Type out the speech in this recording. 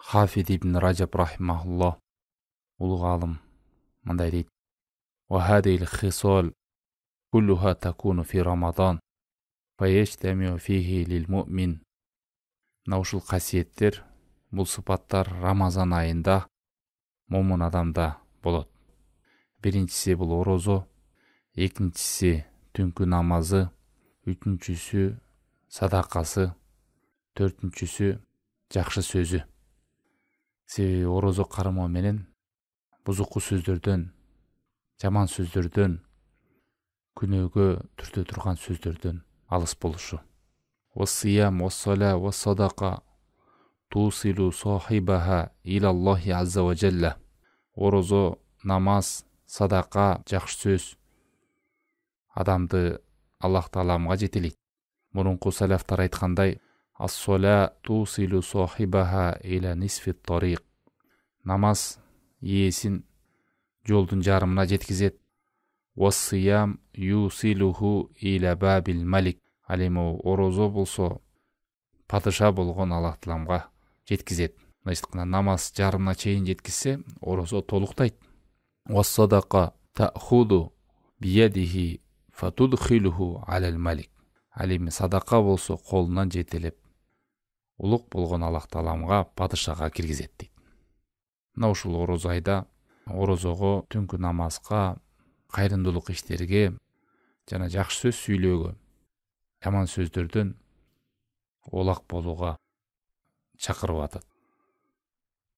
Хафид ибн Раджаб рахимахуллах, улуг алым, мындай дейт: "Ва хадил хисал куллуха такуну фи Рамадан, фаяжтамиу фихи лил муъмин". Мына ушул касиеттер, бул сыпаттар Рамазан айында момун адамда болот. Биринчиси бул орозо, экинчиси түнкү намазы, үчүнчүсү садакасы, төртүнчүсү жакшы сөзү. Себеби орозо кармоо менен бузуку сөздөрдөн, жаман сөздөрдөн, күнөөгө түртө турган сөздөрдөн алыс болушу. Вассиям вассала вассадака тусилу сахибаха илаллахи азза ва жалла. Орозо, намаз, садака, жакшы сөз адамды Аллах Тааламга жетелейт. Мурунку салафтар айткандай: "Ас-сола тусилу сахибаха иля нисфит тарик". Намаз ээсин жолдун жарымына жеткизет. "Вассиям юсилуху иля бабил малик". Ал эми орозо болсо падыша болгон Аллах Тааламга жеткизет. Мына намаз жарымына чейин жеткизсе, орозо толуктайт. "Вассадака та'худу биядихи фатудхилуху алал малик". Ал эми садака болсо колунан жетелеп, улук болгон Аллах Тааламга, падышага киргизет дейт. Мына ушул орозо айда орозого, түнкү намазга, кайрымдуулук иштерге жана жакшы сөз сүйлөөгө, жаман сөздөрдөн улак болууга чакырып атат.